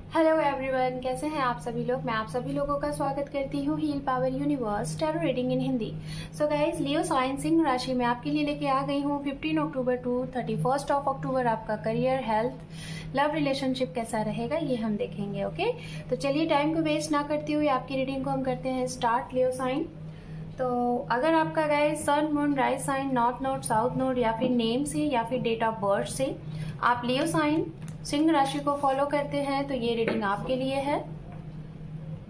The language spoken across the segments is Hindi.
हेलो एवरीवन, कैसे हैं आप सभी लोग। मैं आप सभी लोगों का स्वागत करती हूँ Heal Power Universe tarot reading in Hindi. So guys, Leo sign सिंह राशि में आपके लिए लेके आ गई हूँ 15 अक्टूबर टू 31 अक्टूबर आपका करियर, हेल्थ, लव, रिलेशनशिप कैसा रहेगा ये हम देखेंगे। ओके, तो चलिए टाइम को वेस्ट ना करते हुए आपकी रीडिंग को हम करते हैं स्टार्ट। लियो साइन, तो अगर आपका guys sun, moon, rise sign, north node, south node या फिर नेम से या फिर डेट ऑफ बर्थ से आप लियो साइन सिंह राशि को फॉलो करते हैं तो ये रीडिंग आपके लिए है।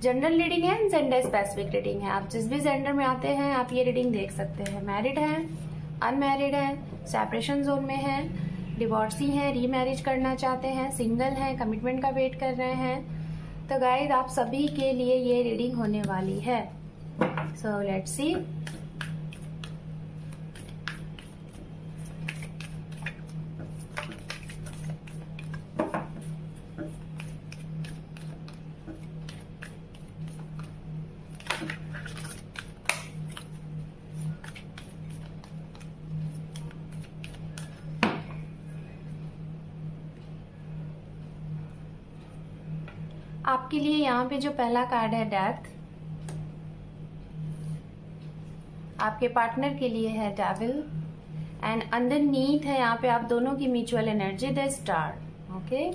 जनरल रीडिंग है, जेंडर स्पेसिफिक रीडिंग है। आप जिस भी जेंडर में आते हैं आप ये रीडिंग देख सकते हैं। मैरिड हैं, अनमैरिड हैं, सेपरेशन जोन में हैं, डिवोर्सी हैं, रीमैरिज करना चाहते हैं, सिंगल हैं, कमिटमेंट का वेट कर रहे हैं, तो गाइज आप सभी के लिए ये रीडिंग होने वाली है। So let's see. आपके लिए यहाँ पे जो पहला कार्ड है डेथ, आपके पार्टनर के लिए है डेविल, एंड अंडरनीथ है यहाँ पे आप दोनों की mutual energy the star. Okay,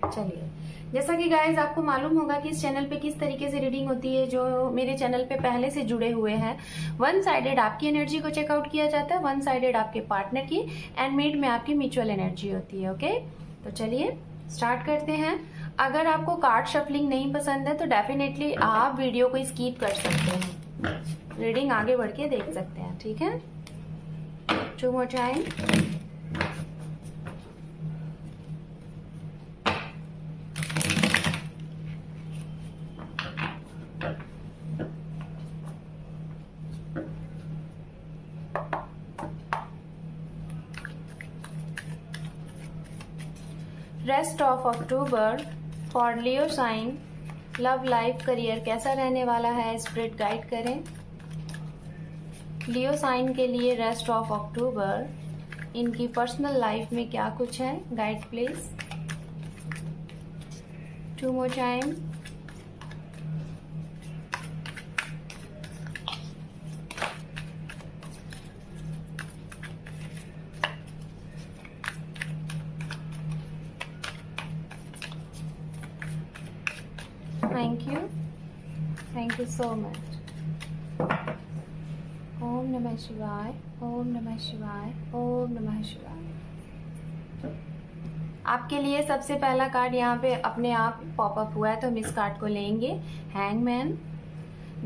चलिए, जैसा कि गाइज आपको मालूम होगा कि इस चैनल पे किस तरीके से रीडिंग होती है। जो मेरे चैनल पे पहले से जुड़े हुए हैं, वन साइडेड आपकी एनर्जी को चेकआउट किया जाता है, वन साइडेड आपके पार्टनर की, एंड मिड में आपकी म्यूचुअल एनर्जी होती है। ओके, तो चलिए स्टार्ट करते हैं। अगर आपको कार्ड शफलिंग नहीं पसंद है तो डेफिनेटली आप वीडियो को स्किप कर सकते हैं, रीडिंग आगे बढ़ के देख सकते हैं। ठीक है, 2 more time. Rest of October for Leo sign, love, life, career कैसा रहने वाला है, स्पिरिट गाइड करें। लियो साइन के लिए रेस्ट ऑफ अक्टूबर, इनकी पर्सनल लाइफ में क्या कुछ है, guide please. 2 more time. Thank you so much. ओम नमः शिवाय, ओम नमः शिवाय, ओम नमः शिवाय। आपके लिए सबसे पहला कार्ड यहाँ पे अपने आप पॉपअप हुआ है तो हम इस कार्ड को लेंगे, हैंगमैन।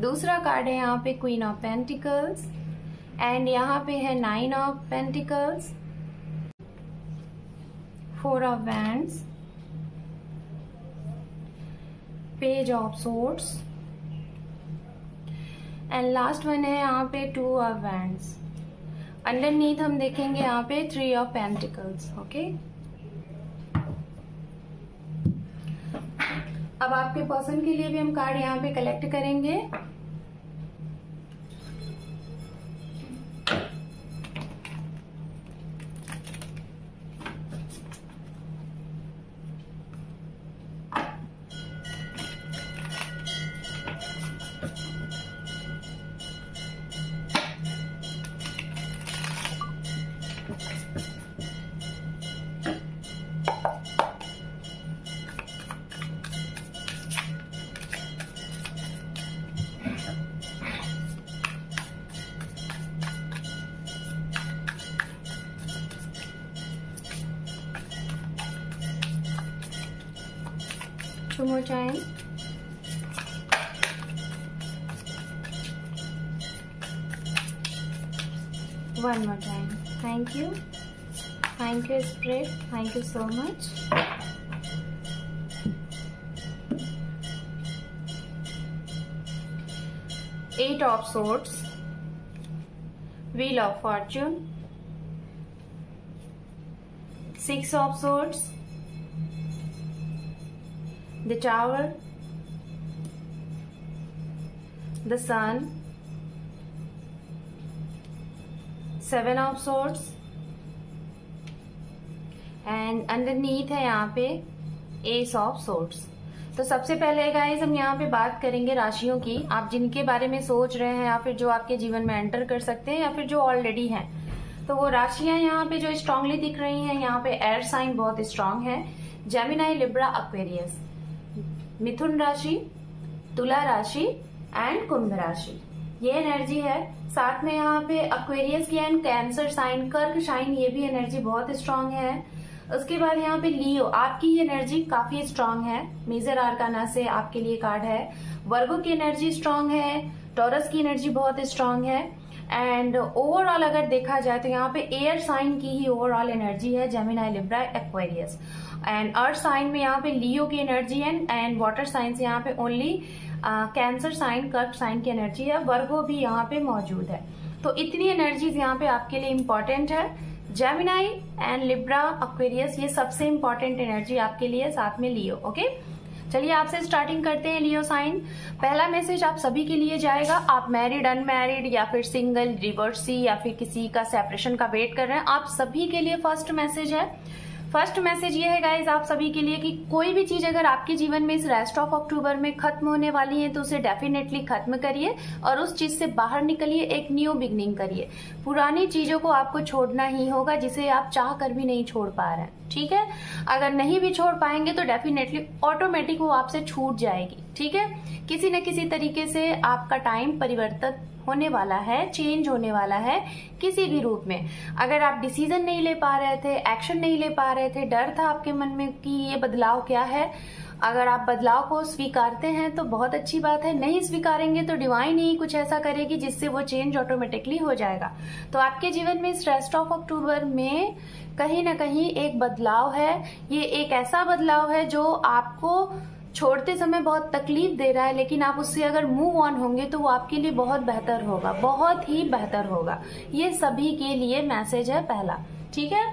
दूसरा कार्ड है यहाँ पे क्वीन ऑफ पेंटिकल्स, एंड यहाँ पे है 9 of pentacles, 4 of wands, page of swords, and last one है यहाँ पे 2 ऑफ वैंड्स। अंडरनीथ हम देखेंगे यहाँ पे 3 ऑफ पेंटिकल्स। ओके, अब आपके पर्सन के लिए भी हम कार्ड यहाँ पे कलेक्ट करेंगे। Two more time. One more time. Thank you. Thank you, Spirit. Thank you so much. Eight of Swords, Wheel of Fortune, 6 of Swords, the Tower, the Sun, 7 of Swords, and underneath है यहाँ पे एस ऑफ सोर्ड्स। तो सबसे पहले गाइस हम यहाँ पे बात करेंगे राशियों की, आप जिनके बारे में सोच रहे हैं या फिर जो आपके जीवन में एंटर कर सकते हैं या फिर जो ऑलरेडी हैं। तो वो राशियां यहाँ पे जो स्ट्रांगली दिख रही हैं, यहाँ पे एयर साइन बहुत स्ट्रांग है, जेमिनाई, लिब्रा, एक्वेरियस, मिथुन राशि, तुला राशि एंड कुंभ राशि, ये एनर्जी है। साथ में यहाँ पे एक्वेरियस की एंड कैंसर साइन, कर्क साइन, ये भी एनर्जी बहुत स्ट्रांग है। उसके बाद यहाँ पे लियो, आपकी ये एनर्जी काफी स्ट्रांग है, मेजर आर्काना से आपके लिए कार्ड है। वर्गो की एनर्जी स्ट्रांग है, टॉरस की एनर्जी बहुत स्ट्रांग है। एंड ओवरऑल अगर देखा जाए तो यहाँ पे एयर साइन की ही ओवरऑल एनर्जी है, Gemini, Libra, Aquarius. And earth sign में यहाँ पे लियो की एनर्जी है एंड वाटर साइन से यहाँ पे ओनली कैंसर साइन, कर्क साइन की एनर्जी है, वर्गो भी यहाँ पे मौजूद है। तो इतनी एनर्जीज यहाँ पे आपके लिए इम्पोर्टेंट है। जेमिनाई एंड लिब्रा, एक्वेरियस, ये सबसे इम्पोर्टेंट एनर्जी आपके लिए, साथ में लियो। ओके, चलिए आपसे स्टार्टिंग करते हैं लियो साइन। पहला मैसेज आप सभी के लिए जाएगा, आप मैरिड, अनमैरिड या फिर सिंगल, डिवोर्सी या फिर किसी का सेपरेशन का वेट कर रहे हैं, आप सभी के लिए फर्स्ट मैसेज है। फर्स्ट मैसेज ये है गाइज आप सभी के लिए कि कोई भी चीज अगर आपके जीवन में इस रेस्ट ऑफ अक्टूबर में खत्म होने वाली है तो उसे डेफिनेटली खत्म करिए और उस चीज से बाहर निकलिए, एक न्यू बिगनिंग करिए। पुरानी चीजों को आपको छोड़ना ही होगा जिसे आप चाह कर भी नहीं छोड़ पा रहे हैं, ठीक है। अगर नहीं भी छोड़ पाएंगे तो डेफिनेटली ऑटोमेटिक वो आपसे छूट जाएगी, ठीक है। किसी न किसी तरीके से आपका टाइम परिवर्तित होने वाला है, चेंज होने वाला है किसी भी रूप में। अगर आप डिसीजन नहीं ले पा रहे थे, एक्शन नहीं ले पा रहे थे, डर था आपके मन में कि ये बदलाव क्या है, अगर आप बदलाव को स्वीकारते हैं तो बहुत अच्छी बात है, नहीं स्वीकारेंगे तो डिवाइन ही कुछ ऐसा करेगी जिससे वो चेंज ऑटोमेटिकली हो जाएगा। तो आपके जीवन में इस रेस्ट ऑफ अक्टूबर में कहीं ना कहीं एक बदलाव है। ये एक ऐसा बदलाव है जो आपको छोड़ते समय बहुत तकलीफ दे रहा है, लेकिन आप उससे अगर मूव ऑन होंगे तो वो आपके लिए बहुत बेहतर होगा, बहुत ही बेहतर होगा। ये सभी के लिए मैसेज है पहला, ठीक है।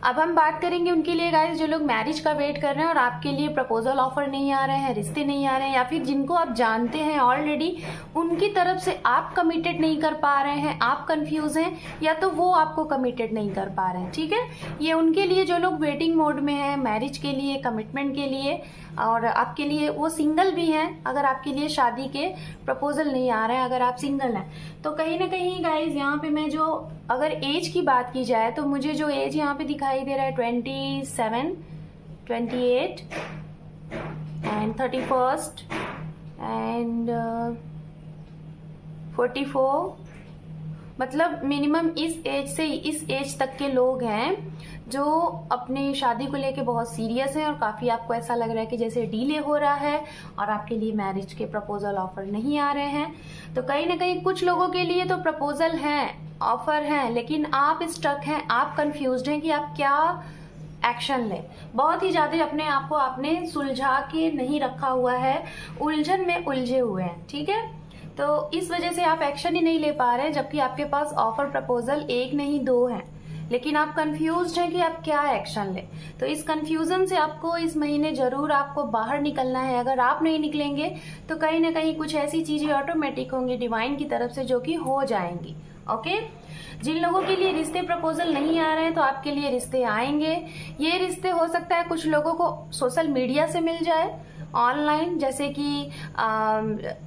अब हम बात करेंगे उनके लिए गाइस जो लोग मैरिज का वेट कर रहे हैं और आपके लिए प्रपोजल ऑफर नहीं आ रहे हैं, रिश्ते नहीं आ रहे हैं, या फिर जिनको आप जानते हैं ऑलरेडी उनकी तरफ से आप कमिटेड नहीं कर पा रहे हैं, आप कंफ्यूज हैं, या तो वो आपको कमिटेड नहीं कर पा रहे हैं, ठीक है। ये उनके लिए जो लोग वेटिंग मोड में हैं मैरिज के लिए, कमिटमेंट के लिए, और आपके लिए वो सिंगल भी हैं। अगर आपके लिए शादी के प्रपोजल नहीं आ रहे हैं, अगर आप सिंगल हैं तो कहीं ना कहीं गाइज यहाँ पे मैं जो अगर एज की बात की जाए तो मुझे जो एज यहाँ पे दिखाई दे रहा है 27, 28 एंड 31 एंड 44, मतलब मिनिमम इस एज से इस एज तक के लोग हैं जो अपनी शादी को लेके बहुत सीरियस हैं और काफी आपको ऐसा लग रहा है कि जैसे डिले हो रहा है और आपके लिए मैरिज के प्रपोजल ऑफर नहीं आ रहे हैं। तो कहीं ना कहीं कुछ लोगों के लिए तो प्रपोजल हैं, ऑफर हैं, लेकिन आप स्टक हैं, आप कंफ्यूज्ड हैं कि आप क्या एक्शन लें। बहुत ही ज्यादा अपने आप को आपने सुलझा के नहीं रखा हुआ है, उलझन में उलझे हुए हैं, ठीक है। तो इस वजह से आप एक्शन ही नहीं ले पा रहे हैं, जबकि आपके पास ऑफर प्रपोजल एक नहीं दो हैं, लेकिन आप कंफ्यूज्ड हैं कि आप क्या एक्शन लें। तो इस कंफ्यूजन से आपको इस महीने जरूर आपको बाहर निकलना है। अगर आप नहीं निकलेंगे तो कहीं ना कहीं कुछ ऐसी चीजें ऑटोमेटिक होंगी डिवाइन की तरफ से जो कि हो जाएंगी, ओके। जिन लोगों के लिए रिश्ते प्रपोजल नहीं आ रहे हैं तो आपके लिए रिश्ते आएंगे। ये रिश्ते हो सकता है कुछ लोगों को सोशल मीडिया से मिल जाए, ऑनलाइन, जैसे कि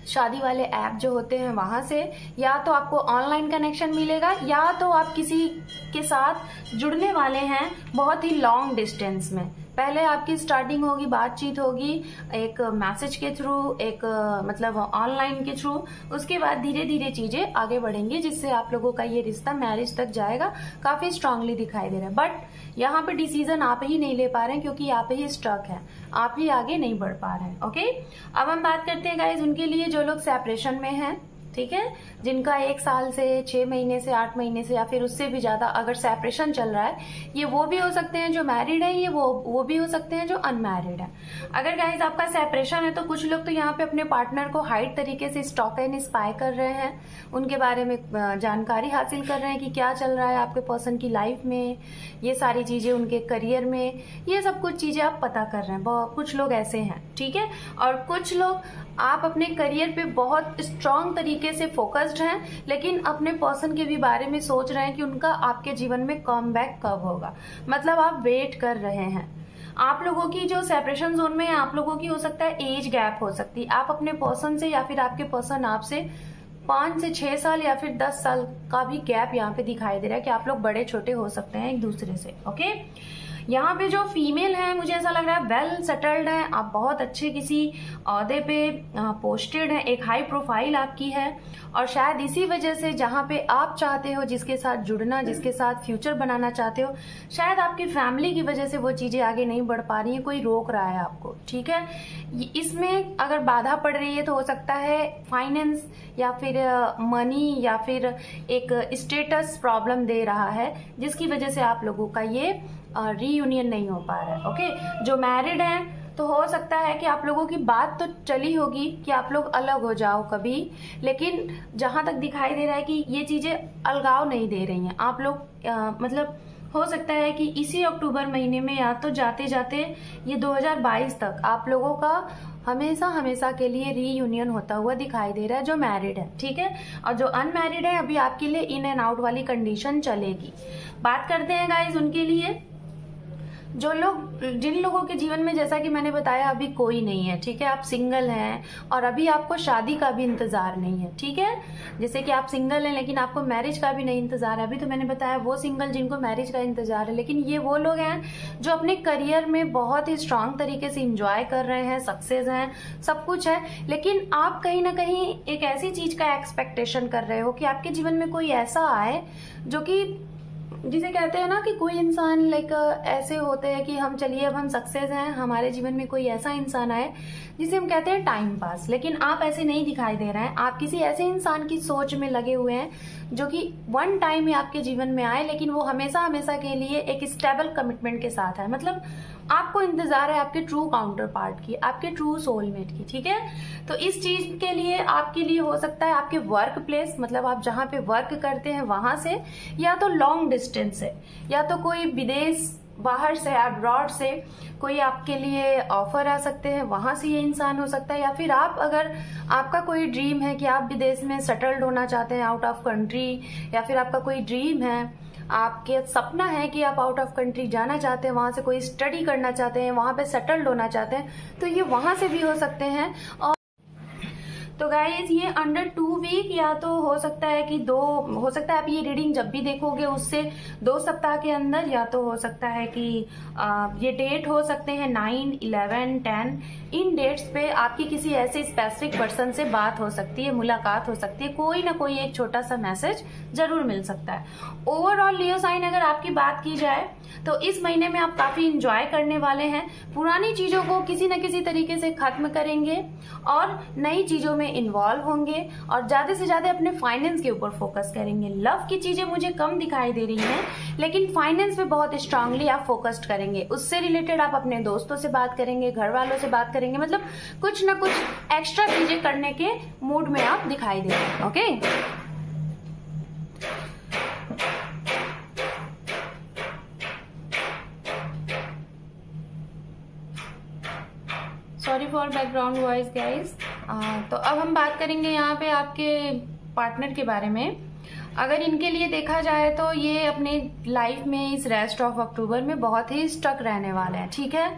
शादी वाले ऐप जो होते हैं वहां से, या तो आपको ऑनलाइन कनेक्शन मिलेगा, या तो आप किसी के साथ जुड़ने वाले हैं बहुत ही लॉन्ग डिस्टेंस में। पहले आपकी स्टार्टिंग होगी, बातचीत होगी एक मैसेज के थ्रू, एक मतलब ऑनलाइन के थ्रू, उसके बाद धीरे धीरे चीजें आगे बढ़ेंगी जिससे आप लोगों का ये रिश्ता मैरिज तक जाएगा। काफी स्ट्रांगली दिखाई दे रहा है, बट यहाँ पे डिसीजन आप ही नहीं ले पा रहे हैं क्योंकि आप ही स्टक हैं, आप ही आगे नहीं बढ़ पा रहे हैं, ओके। अब हम बात करते हैं गाइज उनके लिए जो लोग सेपरेशन में हैं, ठीक है, जिनका 1 साल से 6 महीने से 8 महीने से या फिर उससे भी ज्यादा अगर सेपरेशन चल रहा है, ये वो भी हो सकते हैं जो मैरिड है, ये वो भी हो सकते हैं जो अनमैरिड है। अगर गाइज आपका सेपरेशन है तो कुछ लोग तो यहाँ पे अपने पार्टनर को हाइड तरीके से स्टॉक एंड स्पाई कर रहे हैं, उनके बारे में जानकारी हासिल कर रहे हैं कि क्या चल रहा है आपके पर्सन की लाइफ में, ये सारी चीजें उनके करियर में, ये सब कुछ चीजें आप पता कर रहे हैं। कुछ लोग ऐसे हैं, ठीक है, और कुछ लोग आप अपने करियर पे बहुत स्ट्रांग तरीके से फोकस्ड हैं, लेकिन अपने पर्सन के भी बारे में सोच रहे हैं कि उनका आपके जीवन में कम बैक कब होगा। मतलब आप वेट कर रहे हैं, आप लोगों की जो सेपरेशन जोन में है, आप लोगों की हो सकता है एज गैप हो सकती है, आप अपने पर्सन से या फिर आपके पर्सन आपसे 5 से 6 साल या फिर 10 साल का भी गैप यहाँ पे दिखाई दे रहा है कि आप लोग बड़े छोटे हो सकते हैं एक दूसरे से। ओके, यहाँ पे जो फीमेल है मुझे ऐसा लग रहा है वेल सेटल्ड है, आप बहुत अच्छे किसी ओहदे पे पोस्टेड है, एक हाई प्रोफाइल आपकी है, और शायद इसी वजह से जहाँ पे आप चाहते हो जिसके साथ जुड़ना, जिसके साथ फ्यूचर बनाना चाहते हो, शायद आपकी फैमिली की वजह से वो चीजें आगे नहीं बढ़ पा रही है, कोई रोक रहा है आपको। ठीक है, इसमें अगर बाधा पड़ रही है तो हो सकता है फाइनेंस या फिर मनी या फिर एक स्टेटस प्रॉब्लम दे रहा है, जिसकी वजह से आप लोगों का ये रीयूनियन नहीं हो पा रहा है। ओके, जो मैरिड हैं तो हो सकता है कि आप लोगों की बात तो चली होगी कि आप लोग अलग हो जाओ कभी, लेकिन जहां तक दिखाई दे रहा है कि ये चीजें अलगाव नहीं दे रही हैं। आप लोग मतलब हो सकता है कि इसी अक्टूबर महीने में या तो जाते जाते ये 2022 तक आप लोगों का हमेशा हमेशा के लिए रीयूनियन होता हुआ दिखाई दे रहा है, जो मैरिड है। ठीक है, और जो अनमैरिड है अभी आपके लिए इन एंड आउट वाली कंडीशन चलेगी। बात करते हैं गाइज उनके लिए, जो लोग, जिन लोगों के जीवन में जैसा कि मैंने बताया अभी कोई नहीं है। ठीक है, आप सिंगल हैं और अभी आपको शादी का भी इंतजार नहीं है। ठीक है, जैसे कि आप सिंगल हैं लेकिन आपको मैरिज का भी नहीं इंतजार है। अभी तो मैंने बताया वो सिंगल जिनको मैरिज का इंतजार है, लेकिन ये वो लोग हैं जो अपने करियर में बहुत ही स्ट्रांग तरीके से इंजॉय कर रहे हैं, सक्सेस हैं, सब कुछ है, लेकिन आप कहीं ना कहीं एक ऐसी चीज का एक्सपेक्टेशन कर रहे हो कि आपके जीवन में कोई ऐसा आए जो कि, जिसे कहते हैं ना कि कोई इंसान लाइक ऐसे होते हैं कि हम चलिए अब हम सक्सेस हैं, हमारे जीवन में कोई ऐसा इंसान आए जिसे हम कहते हैं टाइम पास, लेकिन आप ऐसे नहीं दिखाई दे रहे हैं। आप किसी ऐसे इंसान की सोच में लगे हुए हैं जो कि वन टाइम ही आपके जीवन में आए, लेकिन वो हमेशा हमेशा के लिए एक स्टेबल कमिटमेंट के साथ है। मतलब आपको इंतजार है आपके ट्रू काउंटर पार्ट की, आपके ट्रू सोलमेट की। ठीक है, तो इस चीज के लिए आपके लिए हो सकता है आपके वर्क प्लेस, मतलब आप जहां पे वर्क करते हैं वहां से, या तो लॉन्ग डिस्टेंस से, या तो कोई विदेश बाहर से अब्रॉड से कोई आपके लिए ऑफर आ सकते हैं, वहां से ये इंसान हो सकता है, या फिर आप, अगर आपका कोई ड्रीम है कि आप विदेश में सेटल्ड होना चाहते हैं आउट ऑफ कंट्री, या फिर आपका कोई ड्रीम है, आपके सपना है कि आप आउट ऑफ कंट्री जाना चाहते हैं, वहां से कोई स्टडी करना चाहते हैं, वहां पे सेटल्ड होना चाहते हैं, तो ये वहां से भी हो सकते हैं। और तो गाइज ये अंडर 2 वीक या तो हो सकता है कि हो सकता है आप ये रीडिंग जब भी देखोगे उससे 2 सप्ताह के अंदर, या तो हो सकता है कि ये डेट हो सकते हैं 9, 11, 10, इन डेट्स पे आपकी किसी ऐसे स्पेसिफिक पर्सन से बात हो सकती है, मुलाकात हो सकती है, कोई ना कोई एक छोटा सा मैसेज जरूर मिल सकता है। ओवरऑल लियो साइन अगर आपकी बात की जाए तो इस महीने में आप काफी इंजॉय करने वाले हैं, पुरानी चीजों को किसी न किसी तरीके से खत्म करेंगे और नई चीजों में इन्वॉल्व होंगे, और ज्यादा से ज्यादा अपने फाइनेंस के ऊपर फोकस करेंगे। लव की चीजें मुझे कम दिखाई दे रही हैं, लेकिन फाइनेंस पे बहुत स्ट्रांगली आप फोकस्ड करेंगे। उससे रिलेटेड आप अपने दोस्तों से बात करेंगे, घर वालों से बात करेंगे, मतलब कुछ ना कुछ एक्स्ट्रा चीजें करने के मूड में आप दिखाई दे रहे हैं। Okay, sorry for background voice guys. तो अब हम बात करेंगे यहाँ पे आपके पार्टनर के बारे में। अगर इनके लिए देखा जाए तो ये अपने लाइफ में इस रेस्ट ऑफ अक्टूबर में बहुत ही स्टक रहने वाले हैं। ठीक है,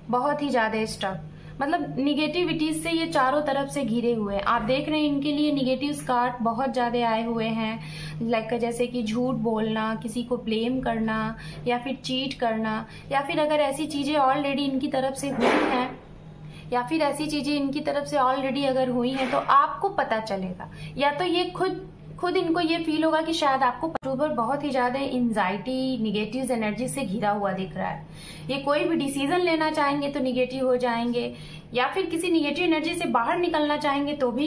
बहुत ही ज्यादा स्टक, मतलब निगेटिविटीज से ये चारों तरफ से घिरे हुए हैं। आप देख रहे हैं इनके लिए निगेटिव स्कार्ट बहुत ज्यादा आए हुए हैं, लाइक जैसे कि झूठ बोलना, किसी को ब्लेम करना, या फिर चीट करना, या फिर अगर ऐसी चीजें ऑलरेडी इनकी तरफ से हुई हैं, या फिर ऐसी चीजें इनकी तरफ से ऑलरेडी अगर हुई हैं तो आपको पता चलेगा, या तो ये खुद इनको ये फील होगा कि शायद आपको अक्टूबर बहुत ही ज्यादा एंजाइटी, निगेटिव एनर्जी से घिरा हुआ दिख रहा है। ये कोई भी डिसीजन लेना चाहेंगे तो निगेटिव हो जाएंगे, या फिर किसी निगेटिव एनर्जी से बाहर निकलना चाहेंगे तो भी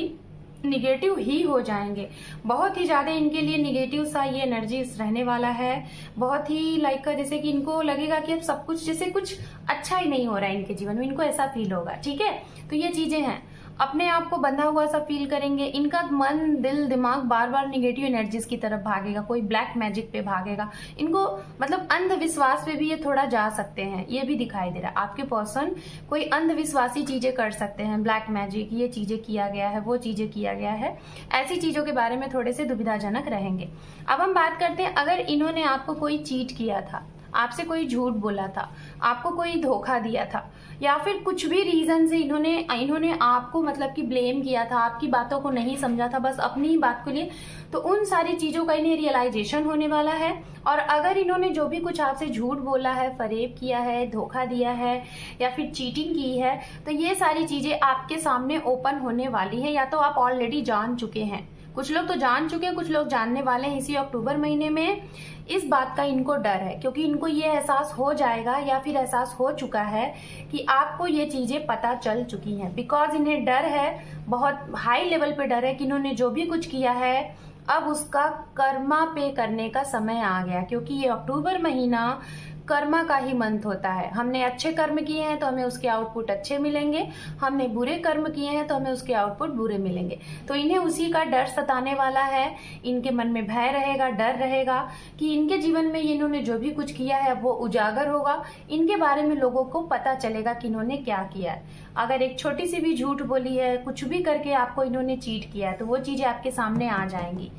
निगेटिव ही हो जाएंगे। बहुत ही ज्यादा इनके लिए निगेटिव सा ये एनर्जी रहने वाला है। बहुत ही लाइक जैसे कि इनको लगेगा कि अब सब कुछ जैसे कुछ अच्छा ही नहीं हो रहा है इनके जीवन में, इनको ऐसा फील होगा। ठीक है, तो ये चीजें हैं, अपने आप को बंधा हुआ सा फील करेंगे। इनका मन, दिल, दिमाग बार बार निगेटिव एनर्जीज की तरफ भागेगा, कोई ब्लैक मैजिक पे भागेगा। इनको मतलब अंधविश्वास पे भी ये थोड़ा जा सकते हैं, ये भी दिखाई दे रहा है। आपके पर्सन कोई अंधविश्वासी चीजें कर सकते हैं, ब्लैक मैजिक, ये चीजें किया गया है, वो चीजें किया गया है, ऐसी चीजों के बारे में थोड़े से दुविधाजनक रहेंगे। अब हम बात करते हैं, अगर इन्होंने आपको कोई चीट किया था, आपसे कोई झूठ बोला था, आपको कोई धोखा दिया था, या फिर कुछ भी रीजन से इन्होंने आपको मतलब कि ब्लेम किया था, आपकी बातों को नहीं समझा था, बस अपनी ही बात को लिए, तो उन सारी चीजों का इन्हें रियलाइजेशन होने वाला है। और अगर इन्होंने जो भी कुछ आपसे झूठ बोला है, फरेब किया है, धोखा दिया है या फिर चीटिंग की है, तो ये सारी चीजें आपके सामने ओपन होने वाली है, या तो आप ऑलरेडी जान चुके हैं, कुछ लोग तो जान चुके हैं, कुछ लोग जानने वाले हैं इसी अक्टूबर महीने में। इस बात का इनको डर है, क्योंकि इनको ये एहसास हो जाएगा या फिर एहसास हो चुका है कि आपको ये चीजें पता चल चुकी हैं। बिकॉज इन्हें डर है, बहुत हाई लेवल पे डर है कि इन्होंने जो भी कुछ किया है अब उसका कर्मा पे करने का समय आ गया, क्योंकि ये अक्टूबर महीना कर्मा का ही मंथ होता है। हमने अच्छे कर्म किए हैं तो हमें उसके आउटपुट अच्छे मिलेंगे, हमने बुरे कर्म किए हैं तो हमें उसके आउटपुट बुरे मिलेंगे। तो इन्हें उसी का डर सताने वाला है, इनके मन में भय रहेगा, डर रहेगा कि इनके जीवन में इन्होंने जो भी कुछ किया है वो उजागर होगा, इनके बारे में लोगों को पता चलेगा कि इन्होंने क्या किया है। अगर एक छोटी सी भी झूठ बोली है, कुछ भी करके आपको इन्होंने चीट किया है, तो वो चीजें आपके सामने आ जाएंगी।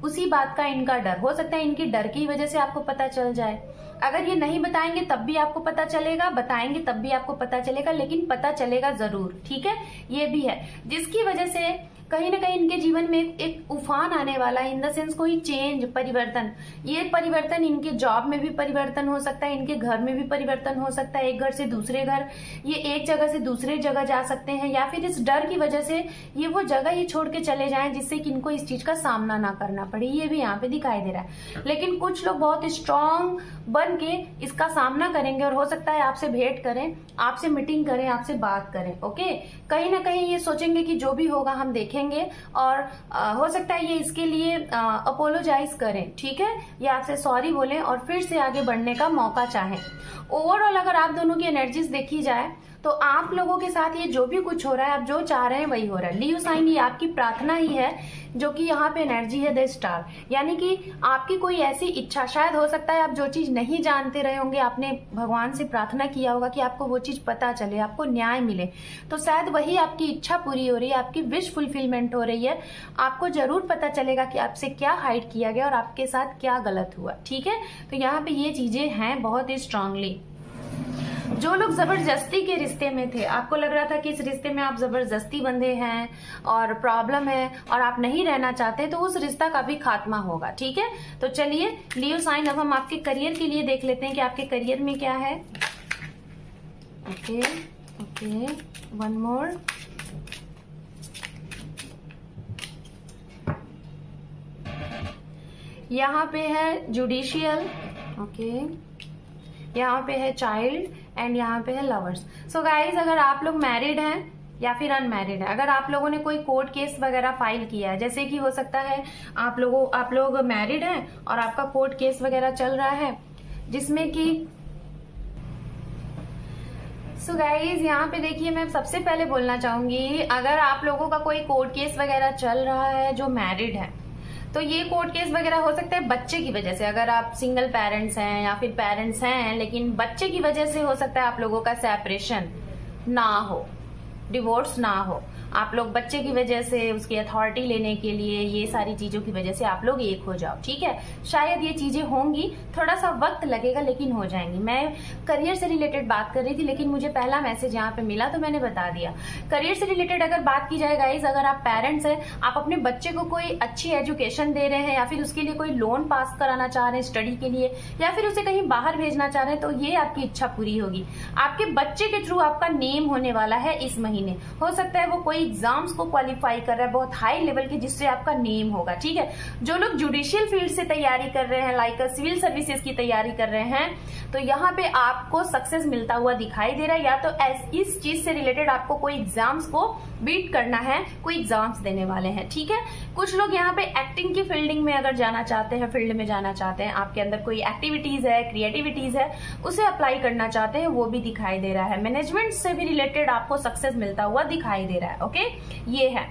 उसी बात का इनका डर, हो सकता है इनके डर की वजह से आपको पता चल जाए। अगर ये नहीं बताएंगे तब भी आपको पता चलेगा, बताएंगे तब भी आपको पता चलेगा, लेकिन पता चलेगा जरूर, ठीक है। ये भी है जिसकी वजह से कहीं ना कहीं इनके जीवन में एक उफान आने वाला है, इन द सेंस कोई चेंज, परिवर्तन। ये परिवर्तन इनके जॉब में भी परिवर्तन हो सकता है, इनके घर में भी परिवर्तन हो सकता है, एक घर से दूसरे घर, ये एक जगह से दूसरे जगह जा सकते हैं, या फिर इस डर की वजह से ये वो जगह ही छोड़ के चले जाएं जिससे कि इनको इस चीज का सामना ना करना पड़े। ये भी यहाँ पे दिखाई दे रहा है। लेकिन कुछ लोग बहुत स्ट्रांग बन के इसका सामना करेंगे और हो सकता है आपसे भेंट करें, आपसे मीटिंग करें, आपसे बात करें। ओके, कहीं ना कहीं ये सोचेंगे कि जो भी होगा हम देखेंगे, और हो सकता है ये इसके लिए अपोलोजाइज करें, ठीक है, या आपसे सॉरी बोलें और फिर से आगे बढ़ने का मौका चाहें। ओवरऑल अगर आप दोनों की एनर्जीज देखी जाए तो आप लोगों के साथ ये जो भी कुछ हो रहा है, आप जो चाह रहे हैं वही हो रहा है। लियो साइन, ये आपकी प्रार्थना ही है, जो कि यहाँ पे एनर्जी है द स्टार, यानी कि आपकी कोई ऐसी इच्छा, शायद हो सकता है आप जो चीज नहीं जानते रहे होंगे, आपने भगवान से प्रार्थना किया होगा कि आपको वो चीज पता चले, आपको न्याय मिले, तो शायद वही आपकी इच्छा पूरी हो रही है, आपकी विश फुलफिलमेंट हो रही है। आपको जरूर पता चलेगा कि आपसे क्या हाइड किया गया और आपके साथ क्या गलत हुआ, ठीक है। तो यहाँ पे ये चीजें हैं बहुत ही स्ट्रांगली। जो लोग जबरदस्ती के रिश्ते में थे, आपको लग रहा था कि इस रिश्ते में आप जबरदस्ती बंधे हैं और प्रॉब्लम है और आप नहीं रहना चाहते, तो उस रिश्ता का भी खात्मा होगा, ठीक है। तो चलिए लियो साइन, अब हम आपके करियर के लिए देख लेते हैं कि आपके करियर में क्या है। Okay okay, one more. यहाँ पे है जुडिशियल, ओके, यहाँ पे है चाइल्ड एंड यहाँ पे है लवर्स। सो गाइज, अगर आप लोग मैरिड हैं या फिर अनमैरिड है, अगर आप लोगों ने कोई कोर्ट केस वगैरह फाइल किया है, जैसे कि हो सकता है आप लोग मैरिड हैं और आपका कोर्ट केस वगैरह चल रहा है, जिसमें कि सो गाइज यहाँ पे देखिए, मैं सबसे पहले बोलना चाहूंगी, अगर आप लोगों का कोई कोर्ट केस वगैरह चल रहा है जो मैरिड है, तो ये कोर्ट केस वगैरह हो सकता है बच्चे की वजह से। अगर आप सिंगल पेरेंट्स हैं या फिर पेरेंट्स हैं लेकिन बच्चे की वजह से हो सकता है आप लोगों का सेपरेशन ना हो, डिवोर्स ना हो, आप लोग बच्चे की वजह से उसकी अथॉरिटी लेने के लिए, ये सारी चीजों की वजह से आप लोग एक हो जाओ, ठीक है। शायद ये चीजें होंगी, थोड़ा सा वक्त लगेगा लेकिन हो जाएंगी। मैं करियर से रिलेटेड बात कर रही थी लेकिन मुझे पहला मैसेज यहाँ पे मिला तो मैंने बता दिया। करियर से रिलेटेड अगर बात की जाए गाइज, अगर आप पेरेंट्स हैं, आप अपने बच्चे को कोई अच्छी एजुकेशन दे रहे हैं या फिर उसके लिए कोई लोन पास कराना चाह रहे हैं स्टडी के लिए, या फिर उसे कहीं बाहर भेजना चाह रहे हैं, तो ये आपकी इच्छा पूरी होगी। आपके बच्चे के थ्रू आपका नेम होने वाला है इस महीने। हो सकता है वो कोई एग्जाम्स को क्वालिफाई कर रहा है बहुत हाई लेवल के, जिससे आपका नेम होगा, ठीक है। जो लोग जुडिशियल फील्ड से तैयारी कर रहे हैं, लाइक सिविल सर्विसेज की तैयारी कर रहे हैं, तो यहाँ पे आपको सक्सेस मिलता हुआ दिखाई दे रहा है। या तो इस चीज से रिलेटेड आपको कोई एग्जाम्स को बीट करना है, कोई एग्जाम्स देने वाले हैं, ठीक है। कुछ लोग यहाँ पे एक्टिंग की फील्डिंग में अगर जाना चाहते हैं, फील्ड में जाना चाहते हैं, आपके अंदर कोई एक्टिविटीज है, क्रिएटिविटीज है, उसे अप्लाई करना चाहते हैं, वो भी दिखाई दे रहा है। मैनेजमेंट से भी रिलेटेड आपको सक्सेस मिलता हुआ दिखाई दे रहा है, ओके, ये है।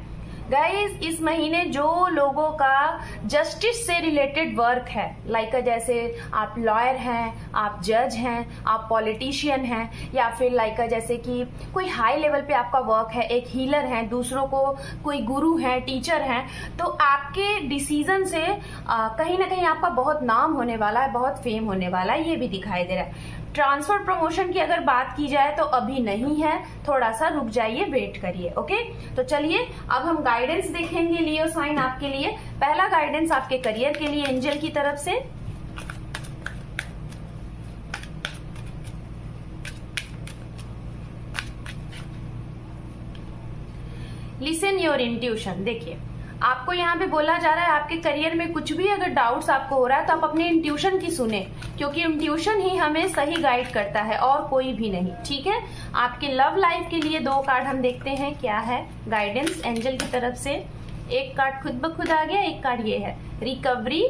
गाइस इस महीने जो लोगों का जस्टिस से रिलेटेड वर्क है, लाइक जैसे आप लॉयर हैं, आप जज हैं, आप पॉलिटिशियन हैं, या फिर लाइक जैसे कि कोई हाई लेवल पे आपका वर्क है, एक हीलर हैं, दूसरों को कोई गुरु हैं, टीचर हैं, तो आपके डिसीजन से कहीं ना कहीं आपका बहुत नाम होने वाला है, बहुत फेम होने वाला है, ये भी दिखाई दे रहा है। ट्रांसफर प्रमोशन की अगर बात की जाए तो अभी नहीं है, थोड़ा सा रुक जाइए, वेट करिए। ओके, तो चलिए अब हम गाइडेंस देखेंगे लियो साइन आपके लिए। पहला गाइडेंस आपके करियर के लिए एंजल की तरफ से। Listen your intuition. देखिए आपको यहाँ पे बोला जा रहा है आपके करियर में कुछ भी अगर डाउट्स आपको हो रहा है तो आप अपने इंट्यूशन की सुने, क्योंकि इंट्यूशन ही हमें सही गाइड करता है और कोई भी नहीं। ठीक है, आपके लव लाइफ के लिए 2 कार्ड हम देखते हैं क्या है गाइडेंस एंजल की तरफ से। एक कार्ड खुद ब खुद आ गया, एक कार्ड ये है रिकवरी,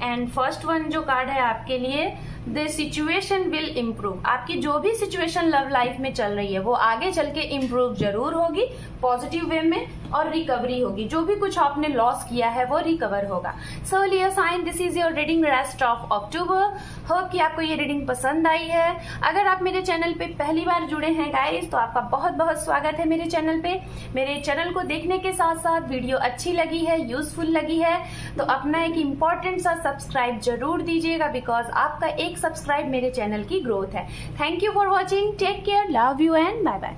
एंड फर्स्ट वन जो कार्ड है आपके लिए द सिचुएशन विल इम्प्रूव। आपकी जो भी सिचुएशन लव लाइफ में चल रही है वो आगे चल के इम्प्रूव जरूर होगी पॉजिटिव वे में, और रिकवरी होगी। जो भी कुछ आपने लॉस किया है वो रिकवर होगा। So Leo sign, this is your reading rest of October. Hope कि आपको ये रीडिंग पसंद आई है। अगर आप मेरे चैनल पे पहली बार जुड़े हैं गाइस तो आपका बहुत बहुत स्वागत है मेरे चैनल पे। मेरे चैनल को देखने के साथ साथ वीडियो अच्छी लगी है, यूजफुल लगी है तो अपना एक इम्पोर्टेंट सा सब्सक्राइब जरूर दीजिएगा, बिकॉज आपका एक सब्सक्राइब मेरे चैनल की ग्रोथ है। Thank you for watching, take care, love you and bye bye.